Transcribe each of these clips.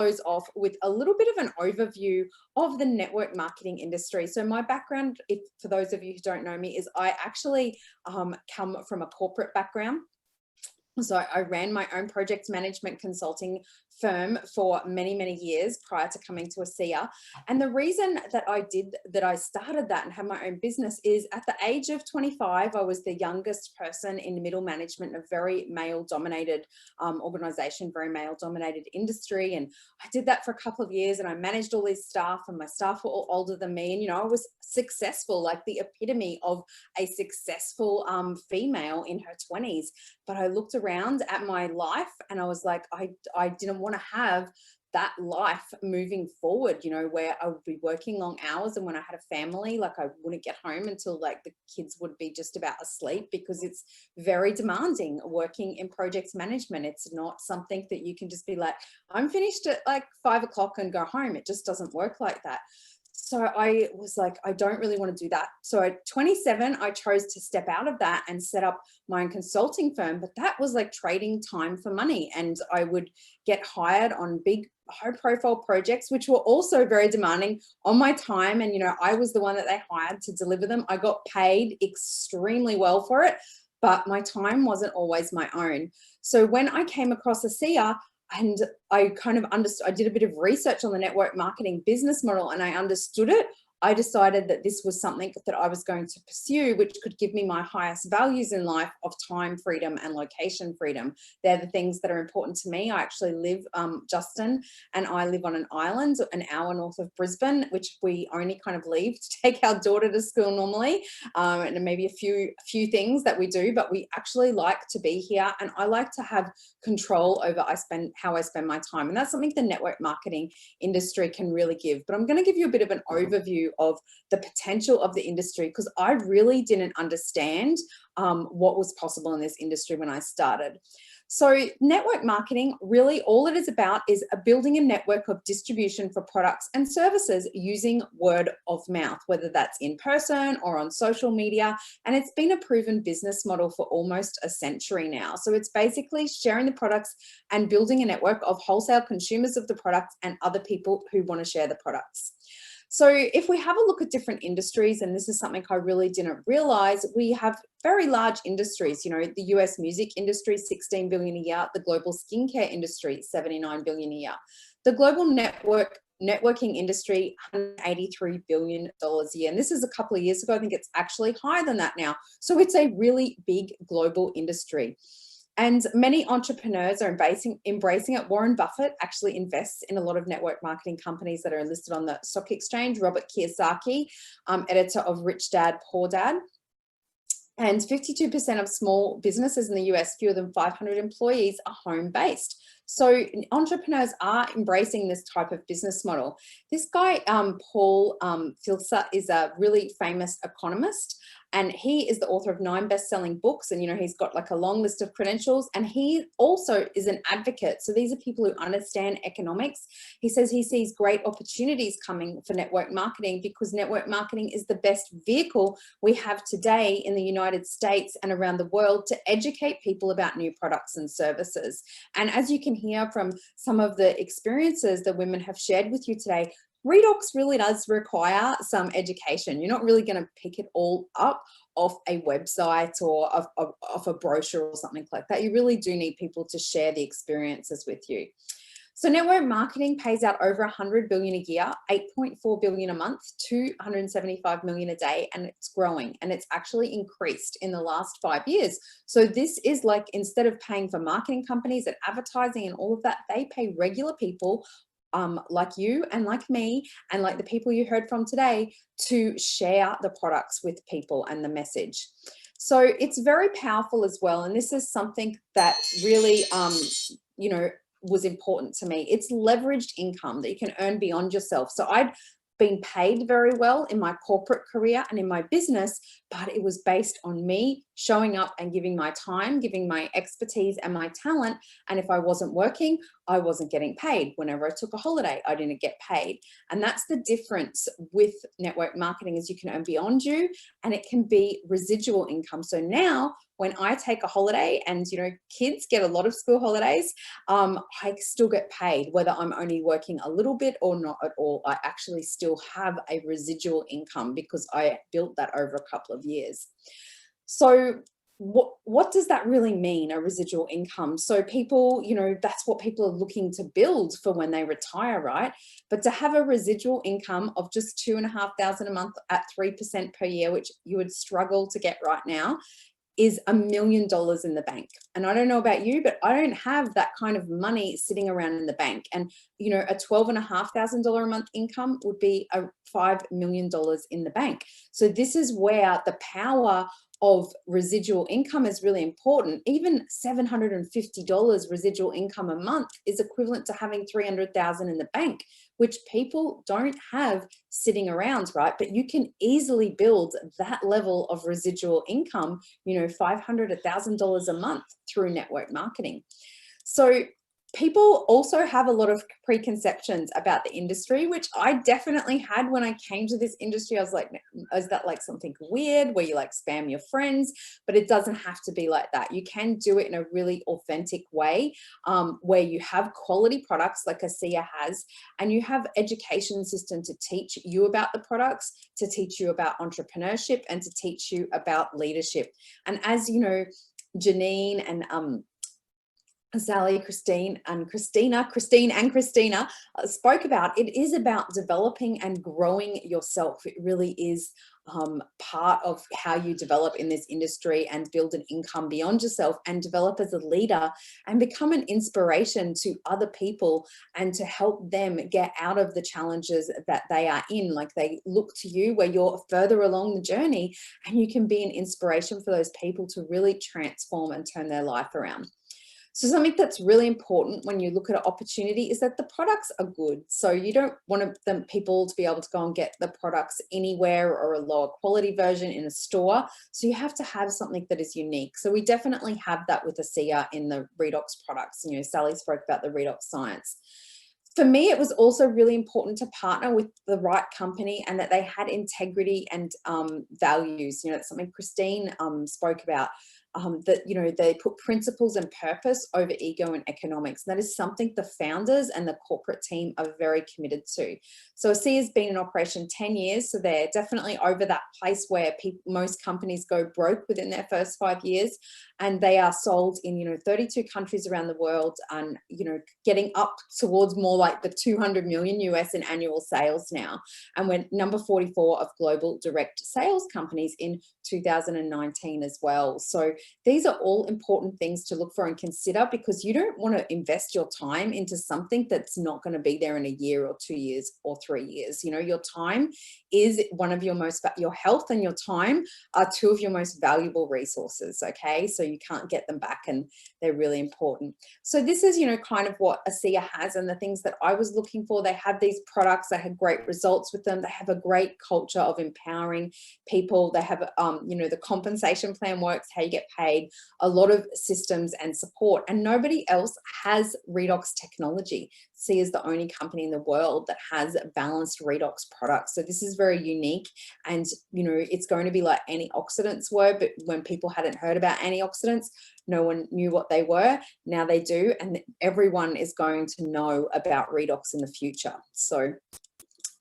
close off with a little bit of an overview of the network marketing industry. So my background, if for those of you who don't know me, is I actually come from a corporate background. So I ran my own project management consulting firm for many, many years prior to coming to ASEA. And the reason that I started that and had my own business is at the age of 25, I was the youngest person in middle management of a very male dominated organization, very male dominated industry. And I did that for a couple of years and I managed all these staff and my staff were all older than me. And, I was successful, like the epitome of a successful female in her 20s. But I looked around at my life and I was like, I didn't want to have that life moving forward, where I would be working long hours. And when I had a family, like I wouldn't get home until like the kids would be just about asleep, because it's very demanding working in project management. It's not something that you can just be like, I'm finished at like 5 o'clock and go home. It just doesn't work like that. So I was like, I don't really want to do that. So at 27, I chose to step out of that and set up my own consulting firm. But that was like trading time for money. And I would get hired on big, high profile projects, which were also very demanding on my time. And, I was the one that they hired to deliver them. I got paid extremely well for it, but my time wasn't always my own. So when I came across ASEA, and I kind of understood, I did a bit of research on the network marketing business model and I understood it. I decided that this was something that I was going to pursue, which could give me my highest values in life of time freedom and location freedom. They're the things that are important to me. I actually live, Justin and I live on an island an hour north of Brisbane, which we only kind of leave to take our daughter to school normally, and maybe a few things that we do, but we actually like to be here. And I like to have control over how I spend my time. And that's something the network marketing industry can really give. But I'm going to give you a bit of an overview of the potential of the industry, because I really didn't understand what was possible in this industry when I started. So network marketing, really all it is about is building a network of distribution for products and services using word of mouth, whether that's in person or on social media. And it's been a proven business model for almost a century now. So it's basically sharing the products and building a network of wholesale consumers of the products and other people who want to share the products. So if we have a look at different industries, and this is something I really didn't realize, we have very large industries. The US music industry, 16 billion a year, the global skincare industry, 79 billion a year, the global networking industry, $183 billion a year. And this is a couple of years ago. I think it's actually higher than that now. So it's a really big global industry. And many entrepreneurs are embracing it. Warren Buffett actually invests in a lot of network marketing companies that are listed on the stock exchange. Robert Kiyosaki, editor of Rich Dad, Poor Dad. And 52% of small businesses in the US, fewer than 500 employees, are home-based. So entrepreneurs are embracing this type of business model. This guy, Paul Filsa, is a really famous economist, and he is the author of 9 best-selling books. And, he's got like a long list of credentials, and he also is an advocate. So these are people who understand economics. He says he sees great opportunities coming for network marketing, because network marketing is the best vehicle we have today in the United States and around the world to educate people about new products and services. And as you can hear from some of the experiences that women have shared with you today, redox really does require some education. You're not really going to pick it all up off a website or off a brochure or something like that. You really do need people to share the experiences with you. So network marketing pays out over 100 billion a year, 8.4 billion a month, 275 million a day, and it's growing, and it's actually increased in the last 5 years. So this is like, instead of paying for marketing companies and advertising and all of that, they pay regular people like you and like me and like the people you heard from today to share the products with people and the message. So it's very powerful as well. And this is something that really, was important to me. It's leveraged income that you can earn beyond yourself. So I'd been paid very well in my corporate career and in my business, but it was based on me showing up and giving my time, giving my expertise and my talent. And if I wasn't working, I wasn't getting paid. Whenever I took a holiday, I didn't get paid. And that's the difference with network marketing, is you can earn beyond due, and it can be residual income. So now when I take a holiday, and kids get a lot of school holidays, I still get paid, whether I'm only working a little bit or not at all. I actually still have a residual income because I built that over a couple of years. So what does that really mean, a residual income? So people, that's what people are looking to build for when they retire, right? But to have a residual income of just $2,500 a month at 3% per year, which you would struggle to get right now, is $1 million in the bank. And I don't know about you, but I don't have that kind of money sitting around in the bank. And, a $12,500 a month income would be a $5 million in the bank. So this is where the power of residual income is really important. Even $750 residual income a month is equivalent to having 300,000 in the bank, which people don't have sitting around, right? But you can easily build that level of residual income, $500, $1,000 a month through network marketing. So people also have a lot of preconceptions about the industry, which I definitely had when I came to this industry. I was like, is that like something weird where you like spam your friends? But it doesn't have to be like that. You can do it in a really authentic way, where you have quality products like ASEA has, and you have education system to teach you about the products, to teach you about entrepreneurship, and to teach you about leadership. And as you know, Janine and Sally, Christine and Christina spoke about, it is about developing and growing yourself. It really is part of how you develop in this industry and build an income beyond yourself, and develop as a leader and become an inspiration to other people, and to help them get out of the challenges that they are in. Like, they look to you where you're further along the journey, and you can be an inspiration for those people to really transform and turn their life around. So something that's really important when you look at an opportunity is that the products are good. So you don't want people to be able to go and get the products anywhere, or a lower quality version in a store. So you have to have something that is unique. So we definitely have that with ASEA in the Redox products. Sally spoke about the Redox Science. For me, it was also really important to partner with the right company, and that they had integrity and values. That's something Christine spoke about. That they put principles and purpose over ego and economics. And that is something the founders and the corporate team are very committed to. So ASEA has been in operation 10 years, so they're definitely over that place where most companies go broke within their first 5 years, and they are sold in 32 countries around the world, and getting up towards more like the 200 million US in annual sales now. And we're number 44 of global direct sales companies in 2019 as well. So these are all important things to look for and consider, because you don't want to invest your time into something that's not going to be there in a year or 2 years or 3 years. Your time is one of your health and your time are two of your most valuable resources. Okay. So you can't get them back, and they're really important. So this is, kind of what ASEA has, and the things that I was looking for. They have these products. They had great results with them. They have a great culture of empowering people. They have, the compensation plan works, how you get paid, a lot of systems and support, and nobody else has redox technology. ASEA is the only company in the world that has balanced redox products. So this is very unique, and it's going to be like antioxidants were, but when people hadn't heard about antioxidants, no one knew what they were. Now they do, and everyone is going to know about redox in the future. So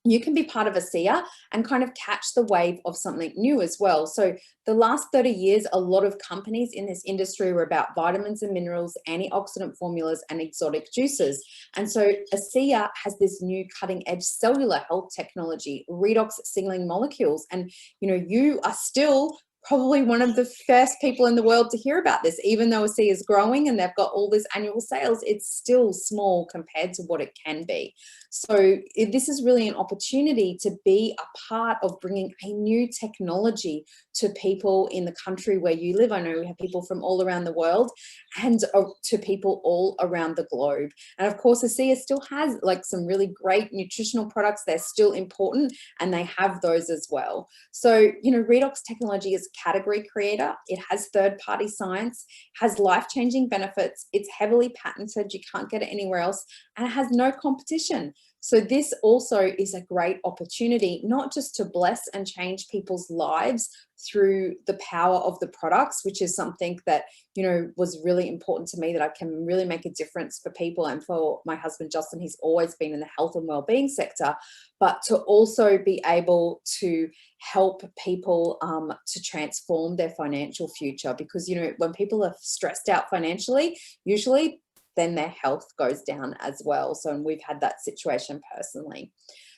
you can be part of ASEA and kind of catch the wave of something new as well. So the last 30 years, a lot of companies in this industry were about vitamins and minerals, antioxidant formulas, and exotic juices. And so ASEA has this new cutting edge cellular health technology, redox signaling molecules. And, you are still probably one of the first people in the world to hear about this. Even though ASEA is growing and they've got all this annual sales, it's still small compared to what it can be. So this is really an opportunity to be a part of bringing a new technology to people in the country where you live. I know we have people from all around the world, and to people all around the globe. And of course, ASEA still has like some really great nutritional products. They're still important, and they have those as well. So, you know, Redox Technology is a category creator. It has third-party science, has life-changing benefits. It's heavily patented. You can't get it anywhere else, and it has no competition. So this also is a great opportunity, not just to bless and change people's lives through the power of the products, which is something that, you know, was really important to me, that I can really make a difference for people. And for my husband, Justin, he's always been in the health and well-being sector, but to also be able to help people to transform their financial future. Because, you know, when people are stressed out financially, usually then their health goes down as well. So, and we've had that situation personally.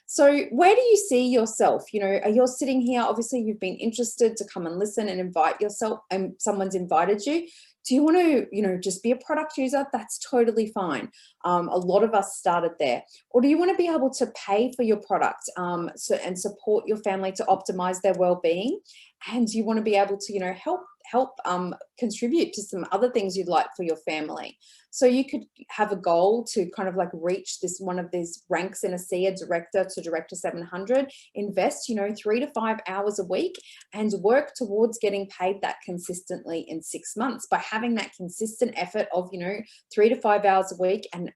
So where do you see yourself? You know, are you sitting here? Obviously, you've been interested to come and listen and invite yourself, and someone's invited you. Do you want to, you know, just be a product user? That's totally fine. A lot of us started there. Or do you want to be able to pay for your product and support your family to optimize their well-being? And you want to be able to, you know, help contribute to some other things you'd like for your family. So you could have a goal to kind of like reach this one of these ranks in ASEA, director to director 700, invest, you know, 3 to 5 hours a week and work towards getting paid that consistently in 6 months by having that consistent effort of, you know, 3 to 5 hours a week, and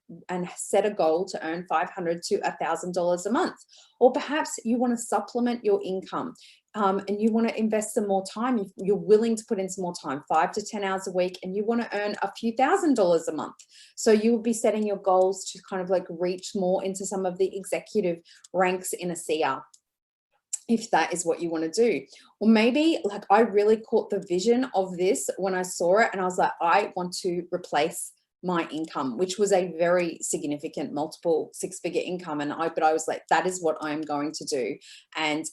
set a goal to earn $500 to $1,000 a month. Or perhaps you want to supplement your income. And you want to invest some more time. You're willing to put in some more time, 5 to 10 hours a week, and you want to earn a few $1,000s a month. So you will be setting your goals to kind of like reach more into some of the executive ranks in ASEA, if that is what you want to do. Or maybe like I really caught the vision of this when I saw it, and I was like, I want to replace my income, which was a very significant multiple six-figure income. But I was like, that is what I'm going to do. And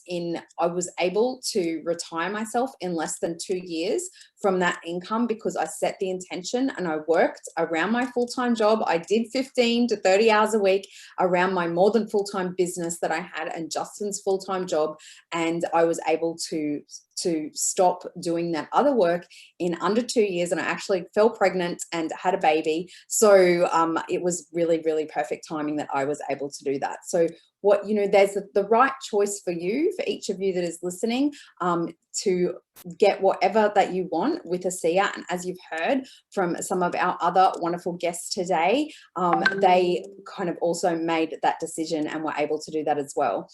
I was able to retire myself in less than 2 years from that income, because I set the intention and I worked around my full-time job. I did 15 to 30 hours a week around my more than full-time business that I had and Justin's full-time job. And I was able to stop doing that other work in under 2 years. And I actually fell pregnant and had a baby. So it was really, really perfect timing that I was able to do that. So there's the right choice for you, for each of you that is listening, to get whatever that you want with ASEA. And as you've heard from some of our other wonderful guests today, they kind of also made that decision and were able to do that as well.